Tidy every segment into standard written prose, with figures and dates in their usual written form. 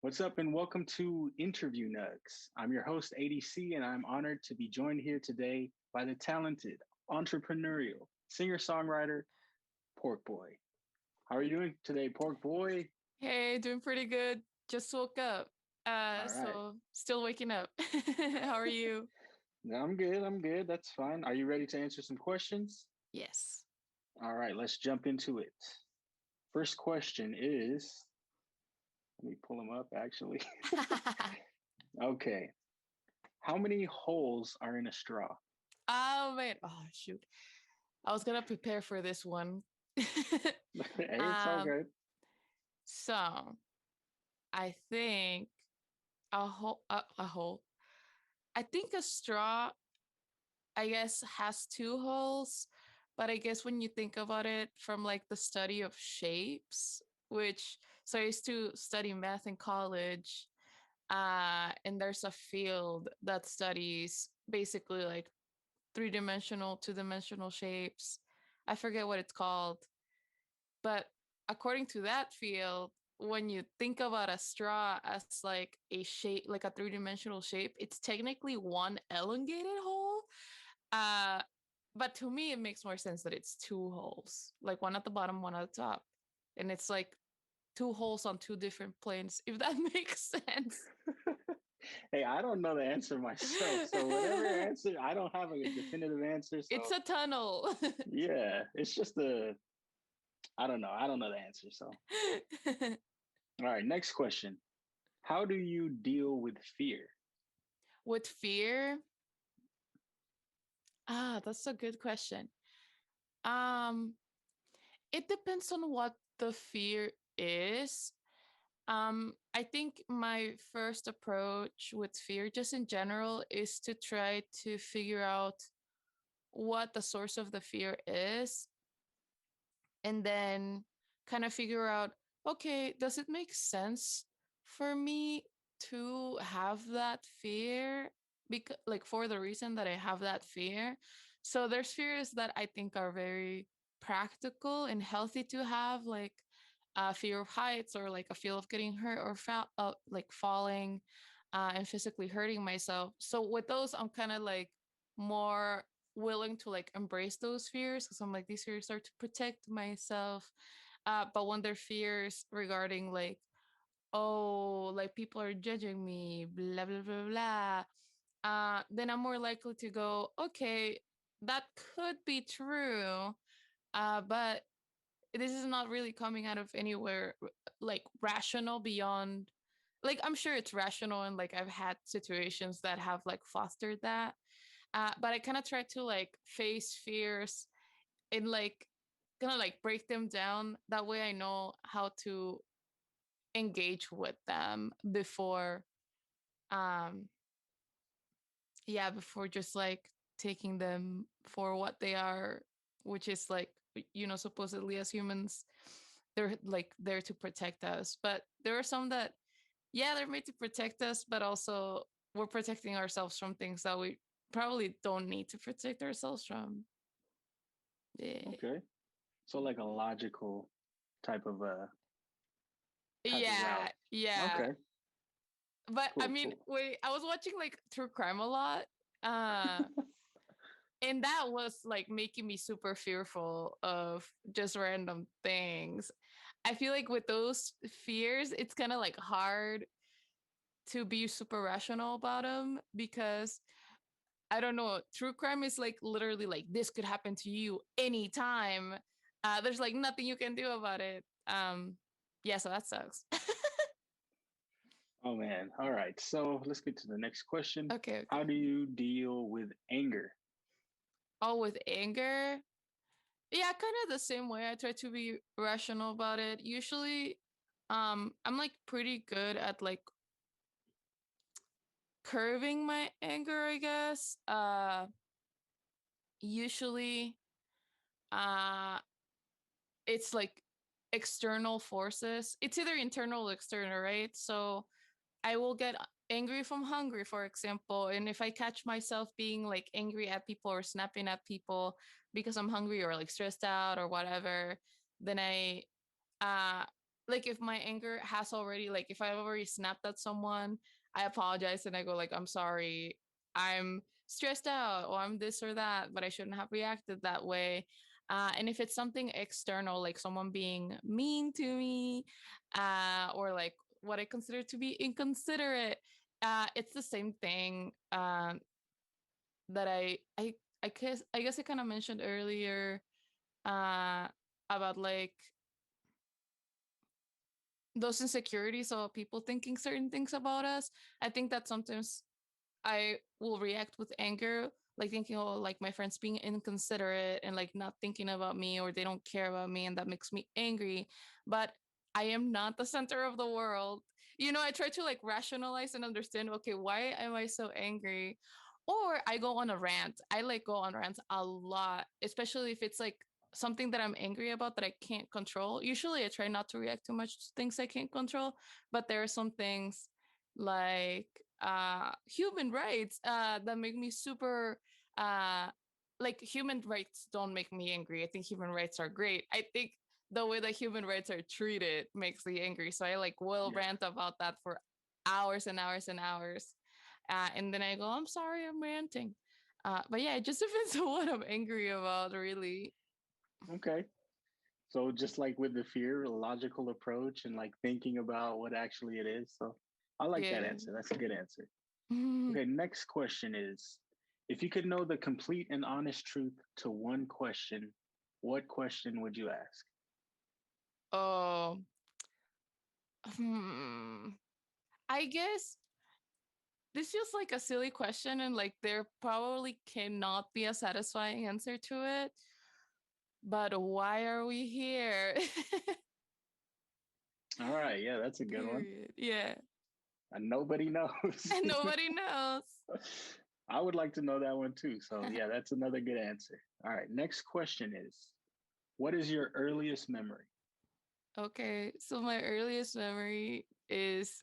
What's up, and welcome to Interview Nugs. I'm your host, ADC, and I'm honored to be joined here today by the talented, entrepreneurial singer-songwriter, Porkboii. How are you doing today, Porkboii? Hey, doing pretty good. Just woke up. All right. So still waking up. How are you? I'm good. I'm good. That's fine. Are you ready to answer some questions? Yes. All right, let's jump into it. First question is, let me pull them up actually. Okay. How many holes are in a straw? Oh man. Oh shoot. I was gonna prepare for this one. Hey, it's all Um, good. so I think a hole. I think a straw, I guess, has two holes, but I guess when you think about it from like the study of shapes, which so I used to study math in college. And there's a field that studies basically like three-dimensional, two-dimensional shapes. I forget what it's called, but according to that field, when you think about a straw as like a shape, like a three-dimensional shape, it's technically one elongated hole. Uh, but to me, it makes more sense that it's two holes, like one at the bottom, one at the top. And it's like two holes on two different planes, if that makes sense. Hey, I don't know the answer myself. So whatever answer, I don't have a definitive answer. It's So a tunnel. yeah, it's just I don't know. I don't know the answer. So all right, next question. How do you deal with fear? With fear, that's a good question. Um, it depends on what the fear is. I think my first approach with fear, just in general, is to try to figure out what the source of the fear is, and then kind of figure out, okay, does it make sense for me to have that fear? Because, like, for the reason that I have that fear. So there's fears that I think are very practical and healthy to have, like a fear of heights, or like a fear of getting hurt, or like falling and physically hurting myself. So with those, I'm kind of like more willing to like embrace those fears, because I'm like, these fears are to protect myself. But when they're fears regarding like, oh, like people are judging me, blah blah blah blah, then I'm more likely to go, okay, that could be true, but this is not really coming out of anywhere like rational beyond, like, I'm sure it's rational, and like I've had situations that have like fostered that. But I kind of try to like face fears and like kind of like break them down. That way I know how to engage with them before, um, yeah, before just like taking them for what they are, which is like, supposedly as humans, they're like there to protect us. But there are some that, yeah, they're made to protect us, but also we're protecting ourselves from things that we probably don't need to protect ourselves from. Yeah. Okay. So like a logical type of Yeah, route. yeah. Okay. But I Cool, mean, cool. wait, I was watching like true crime a lot. Uh, and that was like making me super fearful of just random things. I feel like with those fears, it's kind of like hard to be super rational about them, because I don't know, true crime is like literally like this could happen to you anytime. There's like nothing you can do about it. Yeah, so that sucks. Oh man. All right. So let's get to the next question. Okay, How okay. do you deal with anger? Oh, with anger, yeah, kind of the same way. I try to be rational about it. Usually, I'm like pretty good at like curving my anger, I guess. Usually, uh, it's like external forces. It's either internal or external, right? So I will get angry if I'm hungry, for example. And if I catch myself being like angry at people or snapping at people because I'm hungry or like stressed out or whatever, then I uh like if my anger has already, like if I've already snapped at someone, I apologize and I go like, I'm sorry, I'm stressed out or I'm this or that, but I shouldn't have reacted that way. And if it's something external, like someone being mean to me, or like what I consider to be inconsiderate, it's the same thing. That I guess I kind of mentioned earlier, uh, about like those insecurities of people thinking certain things about us. I think that sometimes I will react with anger, like thinking, oh, like my friends being inconsiderate and like not thinking about me or they don't care about me, and that makes me angry. But I am not the center of the world. I try to like rationalize and understand, okay, why am I so angry? Or I go on a rant. I like go on rants a lot, especially if it's like something that I'm angry about that I can't control. Usually I try not to react too much to things I can't control, but there are some things like human rights that make me super uh like human rights don't make me angry. I think human rights are great. I think the way that human rights are treated makes me angry. So I like will Yeah. rant about that for hours and hours and hours. And then I go, I'm sorry, I'm ranting. But yeah, it just depends on what I'm angry about, really. Okay. So just like with the fear, a logical approach and like thinking about what actually it is. So I like that Yeah. answer. That's a good answer. Okay, next question is, if you could know the complete and honest truth to one question, what question would you ask? Oh, hmm. I guess this feels like a silly question, and like there probably cannot be a satisfying answer to it. But why are we here? All right, yeah, that's a good one. Period. Yeah. And nobody knows. And nobody knows. I would like to know that one too. So, yeah, that's another good answer. All right, next question is, what is your earliest memory? Okay. So my earliest memory is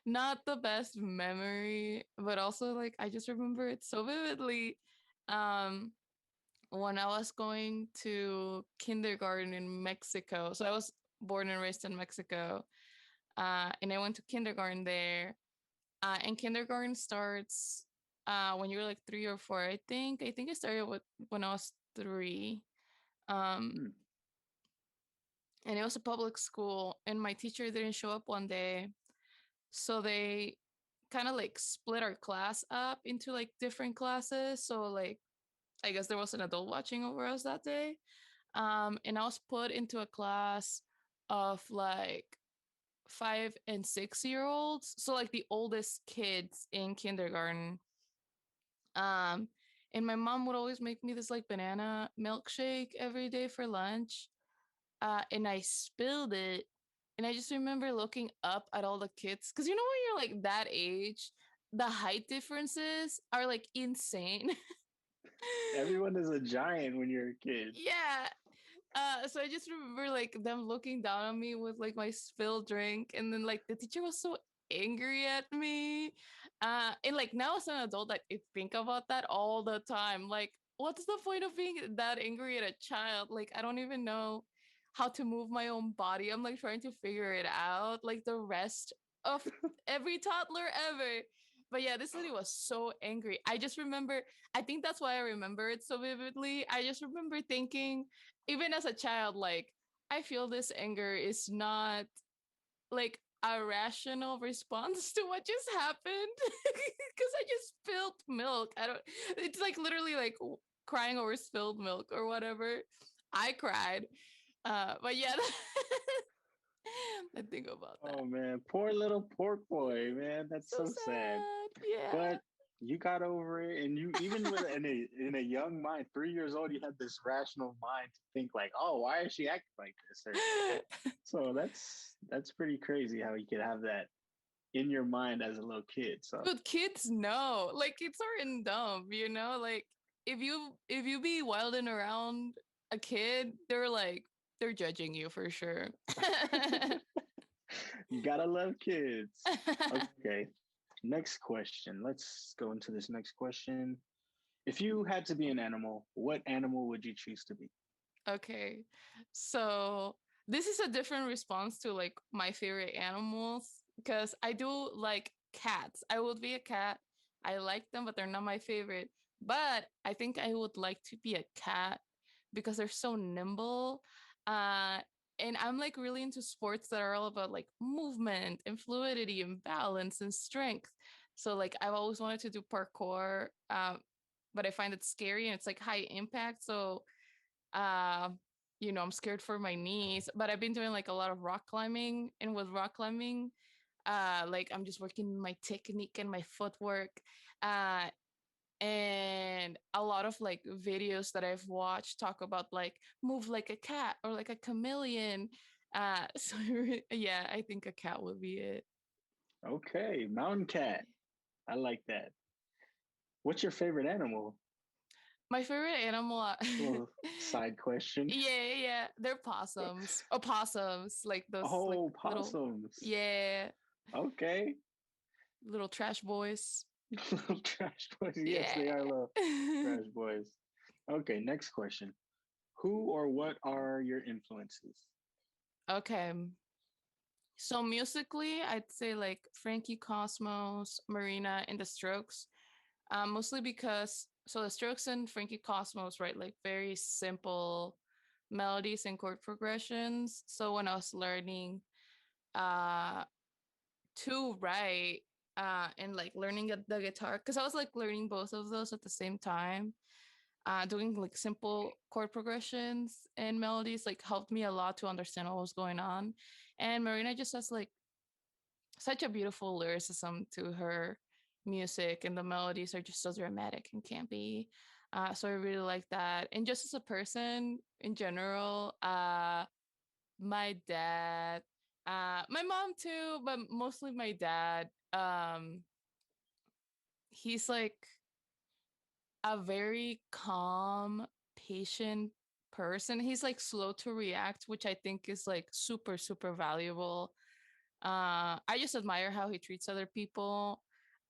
not the best memory, but also like I just remember it so vividly. Um, when I was going to kindergarten in Mexico. So I was born and raised in Mexico. And I went to kindergarten there. And kindergarten starts when you're like 3 or 4, I think. I think it started when I was 3. Um, Hmm. and it was a public school, and my teacher didn't show up one day. So they kind of like split our class up into like different classes. So like I guess there was an adult watching over us that day. And I was put into a class of like 5 and 6 year olds. So like the oldest kids in kindergarten. Um, and my mom would always make me this like banana milkshake every day for lunch. And I spilled it. And I just remember looking up at all the kids. Cause when you're like that age, the height differences are like insane. Everyone is a giant when you're a kid. Yeah. So I just remember like them looking down on me with like my spilled drink, and then like the teacher was so angry at me. And like now as an adult, I think about that all the time. Like, what's the point of being that angry at a child? Like, I don't even know how to move my own body. I'm like trying to figure it out, like the rest of every toddler ever. But yeah, this lady was so angry. I just remember, I think that's why I remember it so vividly. I just remember thinking, even as a child, like I feel this anger is not like a rational response to what just happened because I just spilled milk. I don't. It's like literally like crying over spilled milk or whatever. I cried, but yeah, I think about that. Oh man, poor little pork boy, man. That's So so sad. sad. Yeah. But you got over it, and you even with in a young mind, 3 years old, you had this rational mind to think like, oh, why is she acting like this? Or so that's pretty crazy how you could have that in your mind as a little kid. So But kids know, like kids aren't dumb, Like if you be wilding around a kid, they're judging you for sure. you gotta love kids. Okay, next question. Let's go into this next question. If you had to be an animal, what animal would you choose to be? Okay, so this is a different response to like my favorite animals because I do like cats. I would be a cat. I like them, but they're not my favorite. But I think I would like to be a cat because they're so nimble. Uh, and I'm like really into sports that are all about like movement and fluidity and balance and strength. So like I've always wanted to do parkour, but I find it scary and it's like high impact. So uh, I'm scared for my knees, but I've been doing like a lot of rock climbing, and with rock climbing, like I'm just working my technique and my footwork, uh, and a lot of like videos that I've watched talk about like move like a cat or like a chameleon. So yeah, I think a cat would be it. Okay, mountain cat. I like that. What's your favorite animal? My favorite animal, Little side question. yeah, they're possums. Opossums, like those like Oh, little, possums. yeah, Okay. little trash boys. Little trash boys. Yes, they are Yeah. little trash boys. Okay, next question. Who or what are your influences? Okay. So musically, I'd say like Frankie Cosmos, Marina, and The Strokes. Mostly because the Strokes and Frankie Cosmos write like very simple melodies and chord progressions. So when I was learning uh to write and like learning the guitar, because I was like learning both of those at the same time, doing like simple chord progressions and melodies like helped me a lot to understand what was going on. And Marina just has like such a beautiful lyricism to her music, and the melodies are just so dramatic and campy. So I really like that. And just as a person in general, my dad, my mom too, but mostly my dad. He's like a very calm, patient person. He's like slow to react, which I think is like super, super valuable. I just admire how he treats other people.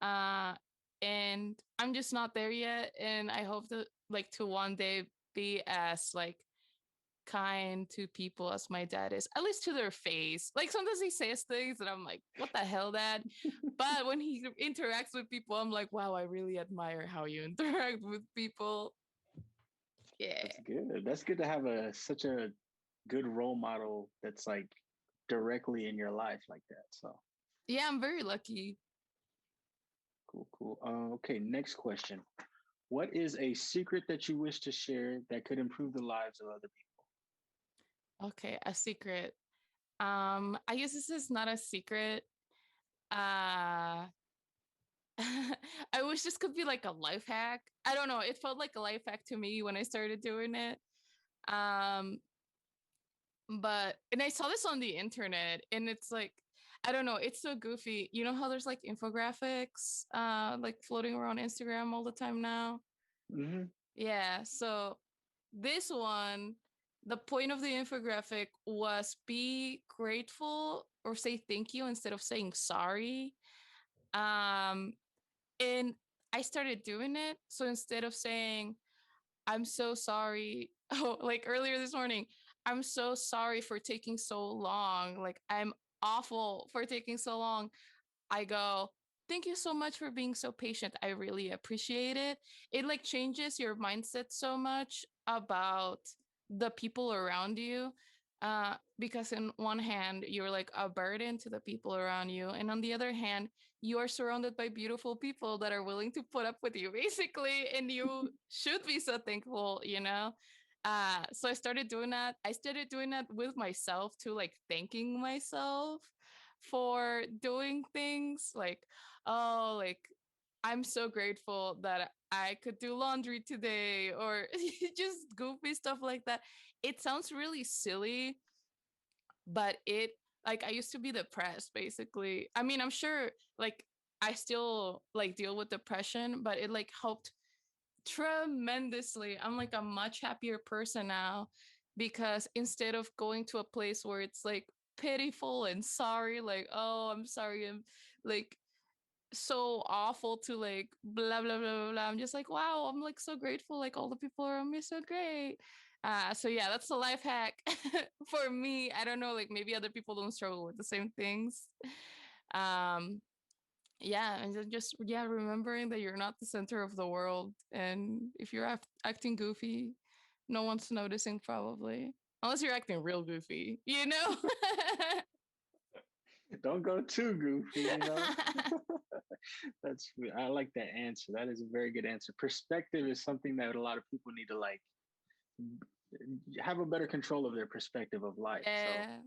Uh, and I'm just not there yet. And I hope to like to one day be as like kind to people as my dad is, at least to their face. Like sometimes he says things and I'm like, what the hell, dad? But when he interacts with people, I'm like, wow, I really admire how you interact with people. Yeah. That's good. That's good to have such a good role model that's like directly in your life like that. So Yeah, I'm very lucky. cool, cool. Okay, next question. What is a secret that you wish to share that could improve the lives of other Okay, a secret. I guess this is not a secret. Uh I wish this could be like a life hack. I don't know. It felt like a life hack to me when I started doing it. Um, but and I saw this on the internet and it's like I don't know, it's so goofy. You know how there's like infographics like floating around Instagram all the time now? people? Hmm. Yeah, so this one, the point of the infographic was be grateful or say thank you instead of saying sorry. Um and I started doing it. So instead of saying, I'm so sorry, oh, like earlier this morning, I'm so sorry for taking so long. Like, I'm awful for taking so long. I go, thank you so much for being so patient. I really appreciate it. It like changes your mindset so much about the people around you. Because in one hand, you're like a burden to the people around you. And on the other hand, you are surrounded by beautiful people that are willing to put up with you, basically. And you should be so thankful, you know? So I started doing that. I started doing that with myself too, like thanking myself for doing things like, oh, like I'm so grateful that I could do laundry today, or just goofy stuff like that. It sounds really silly, but it like I used to be depressed basically. I mean, I'm sure like I still like deal with depression, but it like helped tremendously. I'm like a much happier person now because instead of going to a place where it's like pitiful and sorry, like, oh, I'm sorry, I'm like so awful to like blah blah blah blah blah. I'm just like, wow, I'm like so grateful. Like all the people around me are so great. So yeah, that's a life hack for me. I don't know, like maybe other people don't struggle with the same things. Um, yeah, and then just yeah, remembering that you're not the center of the world, and if you're acting goofy, no one's noticing probably, unless you're acting real goofy, you know. Don't go too goofy. I like that answer. That is a very good answer. Perspective is something that a lot of people need to like have a better control of their perspective of life. So Yeah.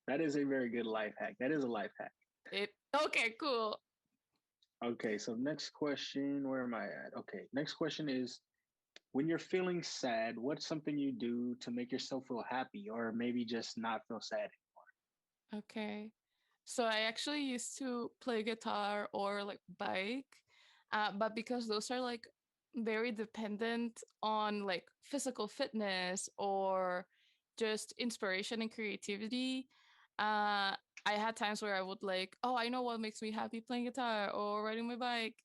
that is a very good life hack. That is a life hack. It okay, cool. Okay, so next question, where am I at? Okay, next question is when you're feeling sad, what's something you do to make yourself feel happy or maybe just not feel sad? Okay. So I actually used to play guitar or like bike, but because those are like very dependent on like physical fitness or just inspiration and creativity, I had times where I would like, oh, I know what makes me happy, playing guitar or riding my bike,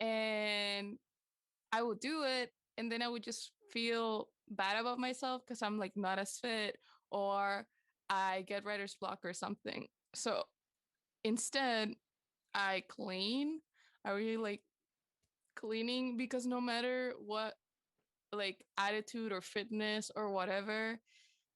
and I would do it, and then I would just feel bad about myself because I'm like not as fit, or I get writer's block or something. So instead, I clean. I really like cleaning because no matter what like attitude or fitness or whatever,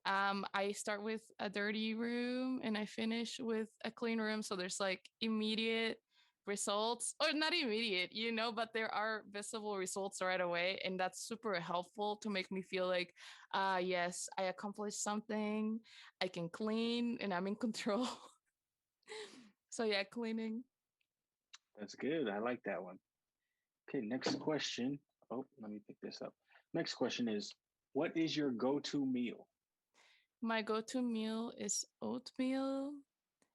I start with a dirty room and I finish with a clean room. So there's like immediate results, or not immediate, but there are visible results right away. And that's super helpful to make me feel like, yes, I accomplished something. I can clean and I'm in control. So yeah, cleaning. That's good. I like that one. Okay, next question. Oh, let me pick this up. Next question is what is your go-to meal? My go-to meal is oatmeal.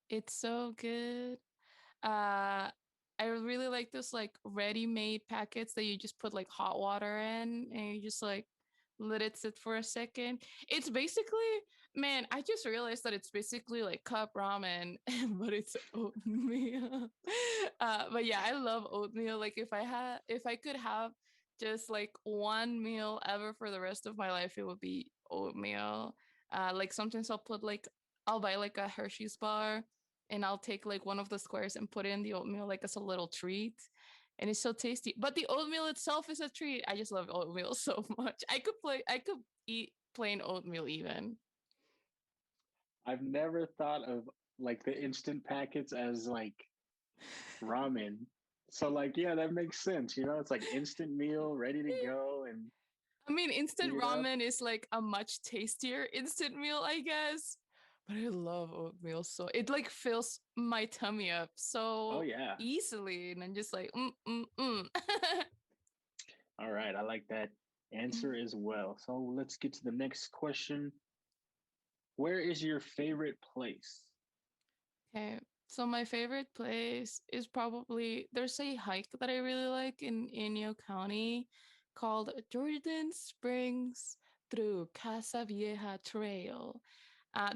It's so good. Uh, I really like those like ready-made packets that you just put like hot water in and you just like let it sit for a second. It's basically, man, I just realized that it's basically like cup ramen, but it's oatmeal. But yeah, I love oatmeal. Like if I could have just like one meal ever for the rest of my life, it would be oatmeal. Like sometimes I'll buy like a Hershey's bar and I'll take like one of the squares and put in the oatmeal like as a little treat. And it's so tasty. But the oatmeal itself is a treat. I just love oatmeal so much. I could eat plain oatmeal even. I've never thought of like the instant packets as like ramen. So like yeah, that makes sense. It's like instant meal ready to go and I mean, instant heat it up. ramen is like a much tastier instant meal, I guess. But I love oatmeal so it like fills my tummy up Oh so yeah. easily, and I'm just like All right, I like that answer as well. So let's get to the next question. Where is your favorite place? Okay. So my favorite place is probably there's a hike that I really like in Inyo County called Jordan Springs through Casa Vieja Trail.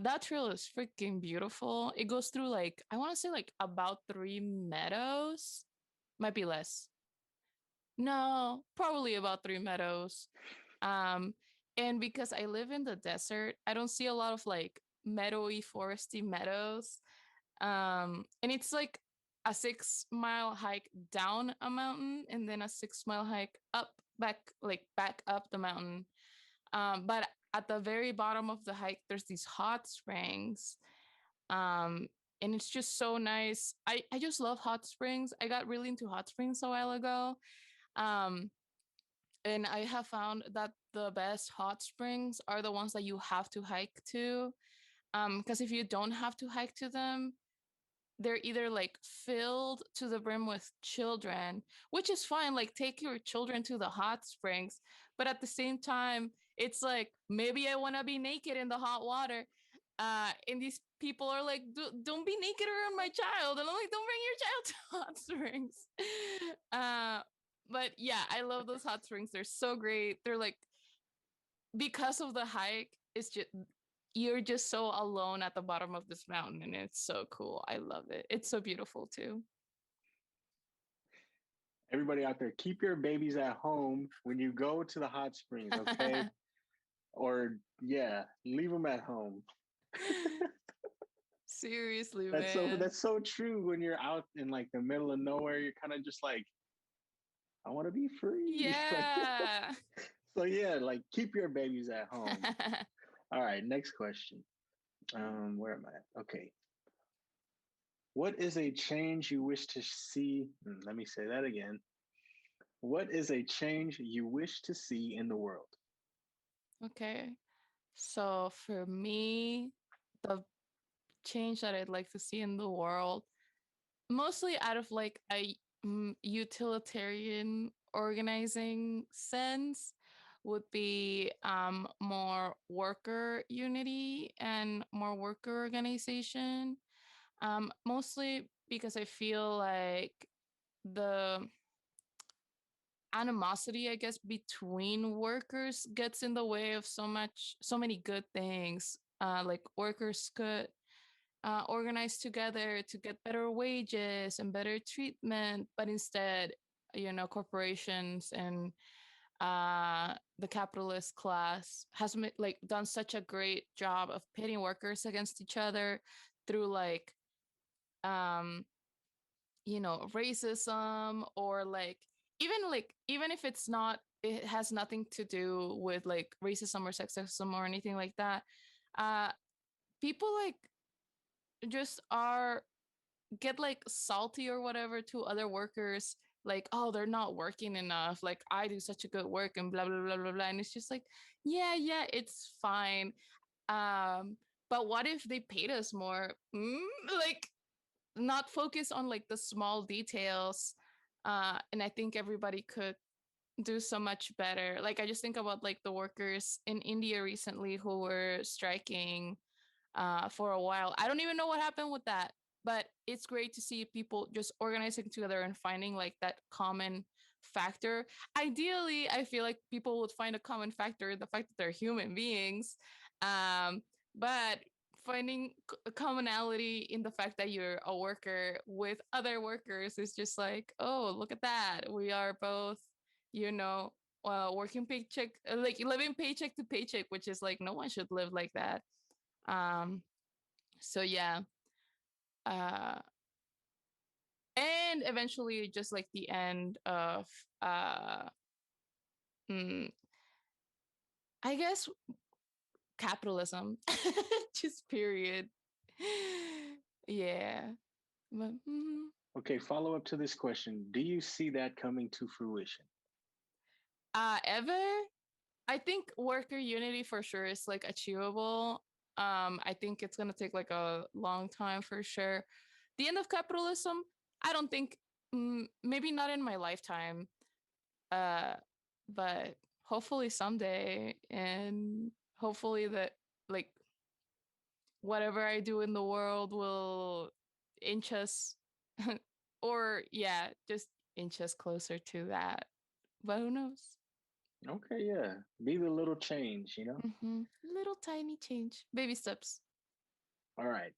That trail is freaking beautiful. It goes through like I want to say like about 3 meadows, might be less. No, probably about 3 meadows. Um, and because I live in the desert, I don't see a lot of like meadowy, foresty meadows, and it's like a 6 mile hike down a mountain and then a 6 mile hike back up the mountain. But at the very bottom of the hike there's these hot springs, um and it's just so nice. I just love hot springs. I got really into hot springs a while ago, um and I have found that the best hot springs are the ones that you have to hike to, because if you don't have to hike to them, they're either like filled to the brim with children, which is fine. Like, take your children to the hot springs. But at the same time, it's like, maybe I want to be naked in the hot water. And these people are like, don't be naked around my child. And I'm like, don't bring your child to hot springs. Uh, but yeah, I love those hot springs. They're so great. They're like, because of the hike, it's just you're just so alone at the bottom of this mountain and it's so cool. I love it. It's so beautiful too. Everybody out there, keep your babies at home when you go to the hot springs, okay? or yeah, leave them at home. Seriously, That's so man. true. When you're out in like the middle of nowhere, you're kind of just like, I want to be free. Like, Yeah. so yeah, like keep your babies at home. All right, next question. Where am I at? Okay. What is a change you wish to see? Let me say that again. What is a change you wish to see in the world? Okay. So for me, the change that I'd like to see in the world, mostly out of like a utilitarian organizing sense, would be more worker unity and more worker organization. Mostly because I feel like the animosity, I guess, between workers gets in the way of so many good things. Like workers could organize together to get better wages and better treatment, but instead, corporations and the capitalist class has like done such a great job of pitting workers against each other through um racism, or even if it's not, it has nothing to do with like racism or sexism or anything like that. uh People like just are get like salty or whatever to other workers, like, oh, they're not working enough, like I do such a good work and blah blah blah blah blah, and it's just like, yeah, it's fine. um but what if they paid us more? Like, not focus on like the small details. And I think everybody could do so much better. Like, I just think about like the workers in India recently who were striking for a while. I don't even know what happened with that, but it's great to see people just organizing together and finding like that common factor. Ideally, I feel like people would find a common factor, the fact that they're human beings. Um, but finding a commonality in the fact that you're a worker with other workers is just like, oh, look at that. We are both, you know, working paycheck, like living paycheck to paycheck, which is like no one should live like that. um so yeah. uh and eventually just like the end of uh mm, I guess capitalism. Just period. Yeah. But, Okay, follow up to this question. Do you see that coming to fruition? ever, I think worker unity for sure is like achievable. I think it's gonna take like a long time for sure. The end of capitalism, I don't think, maybe not in my lifetime. uh but hopefully someday, and hopefully that, like, whatever I do in the world will inch us or yeah, just inch us closer to that, but who knows. Okay, yeah. Be the little change, you know? Little tiny change, baby steps. All right.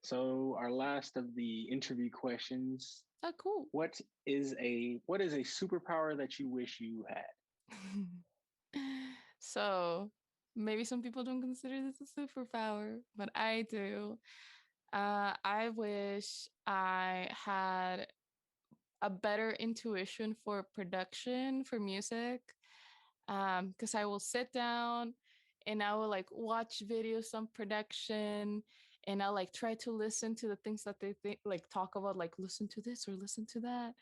So our last of the interview questions. Oh, cool. What is a superpower that you wish you had? So maybe some people don't consider this a superpower, but I do. I wish I had a better intuition for production for music. Because I will sit down and I will like watch videos on production, and I'll like try to listen to the things that they think, like talk about, like listen to this or listen to that.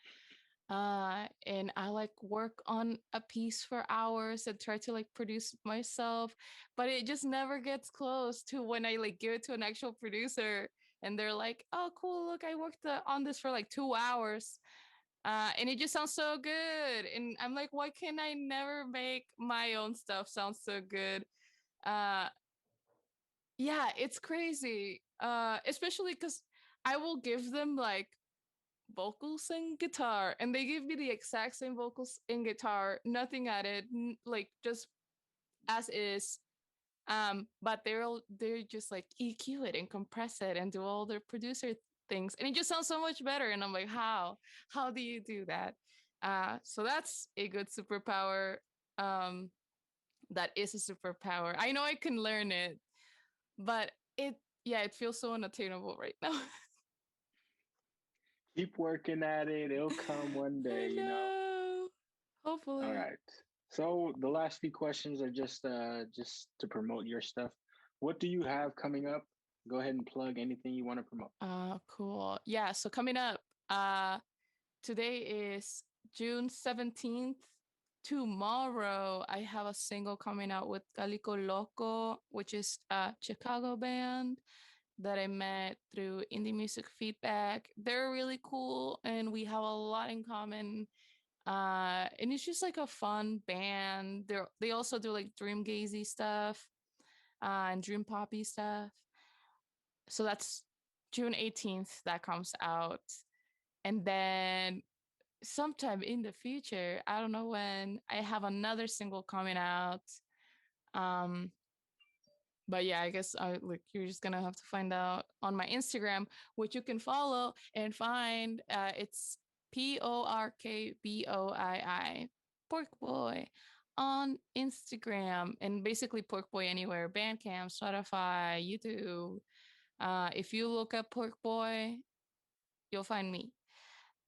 And I like work on a piece for hours and try to like produce myself, but it just never gets close to when I like give it to an actual producer and they're like, oh cool, look, I worked on this for like 2 hours. And it just sounds so good, and I'm like, why can I never make my own stuff sound so good? uh yeah, it's crazy. Especially because I will give them like vocals and guitar, and they give me the exact same vocals and guitar, nothing added, just as is. But they're just like EQ it and compress it and do all their producer things, and it just sounds so much better, and I'm like, how do you do that? So that's a good superpower. um that is a superpower. I know I can learn it, but it feels so unattainable right now. Keep working at it. It'll come one I day, you know. know. All Hopefully. right. So the last few questions are just to promote your stuff. What do you have coming up? Go ahead and plug anything you want to promote. Cool. Yeah, so coming up, uh today is June 17th. Tomorrow, I have a single coming out with Calico Loco, which is a Chicago band that I met through indie music feedback. They're really cool and we have a lot in common. And it's just like a fun band. They also do like dream gazy stuff, and dream poppy stuff. So that's June 18th that comes out. And then sometime in the future, I don't know when, I have another single coming out. Um, but yeah, I guess like you're just gonna have to find out on my Instagram, which you can follow and find. It's Porkboii, Porkboii, on Instagram, and basically Porkboii anywhere, Bandcamp, Spotify, YouTube. If you look up Porkboii, you'll find me.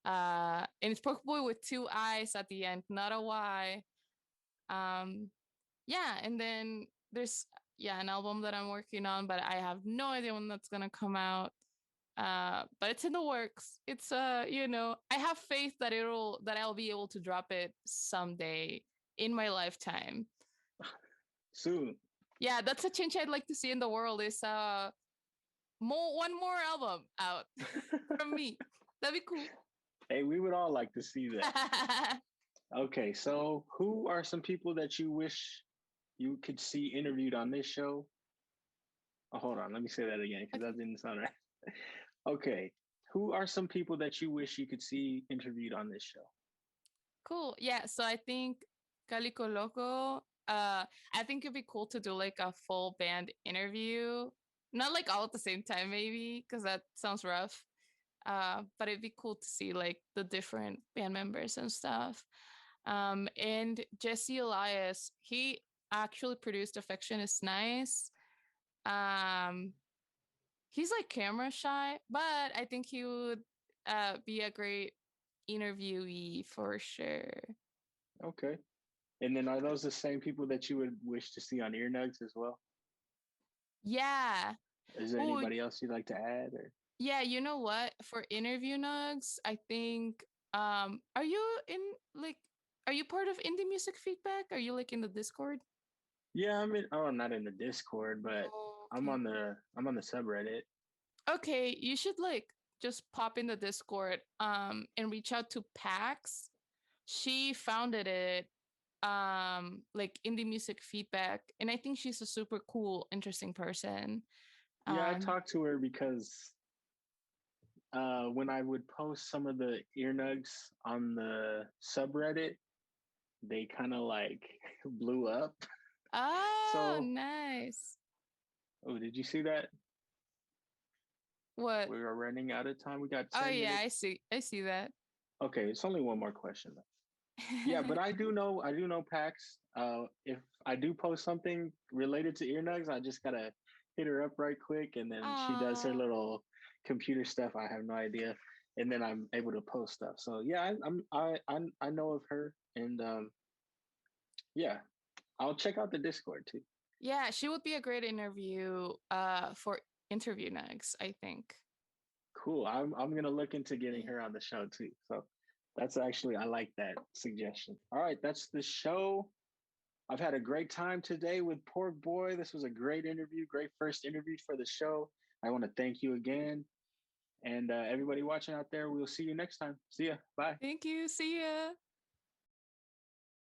And it's Porkboii with two I's at the end, not a Y. Um, yeah, and then there's an album that I'm working on, but I have no idea when that's gonna come out. But it's in the works. It's I have faith that I'll be able to drop it someday in my lifetime. Soon. Yeah, that's a change I'd like to see in the world, is one more album out from me. That'd be cool. Hey, we would all like to see that. Okay, so who are some people that you wish you could see interviewed on this show? Oh, hold on, let me say that again because Okay. that didn't sound right. Okay, who are some people that you wish you could see interviewed on this show? Cool. Yeah. So I think Calico Loco, I think it'd be cool to do like a full band interview. Not like all at the same time, maybe, because that sounds rough. But it'd be cool to see like the different band members and stuff. And Jesse Elias, he actually produced Affection is Nice. Um, he's like camera shy, but I think he would be a great interviewee for sure. Okay. And then are those the same people that you would wish to see on Ear Nugs as well? Yeah. Is there Oh, anybody else you'd like to add or yeah, you know what? For interview nugs, I think are you in like are you part of indie music feedback? Are you like in the Discord? yeah, I'm in not in the Discord, but Oh, I'm okay. on the subreddit. Okay, you should like just pop in the Discord and reach out to Pax. She founded it, like indie music feedback, and I think she's a super cool, interesting person. Yeah, I Um talked to her because when I would post some of the ear nugs on the subreddit, they kind of like blew up. oh, So, nice. oh, did you see that? What? We are running out of time. We got Oh 10 yeah, minutes. I see that. Okay, it's only one more question. Yeah, but I do know Pax. If I do post something related to ear nugs, I just gotta hit her up right quick, and then she does her Aw. little computer stuff. I have no idea, and then I'm able to post stuff. So yeah, I know of her, and yeah, I'll check out the Discord too. Yeah, she would be a great interview for interview next, I think. Cool. I'm gonna look into getting her on the show too. So that's actually I like that suggestion. All right, that's the show. I've had a great time today with Porkboii. This was a great interview, great first interview for the show. I want to thank you again. And everybody watching out there, we'll see you next time. See ya. Bye. Thank you. See ya.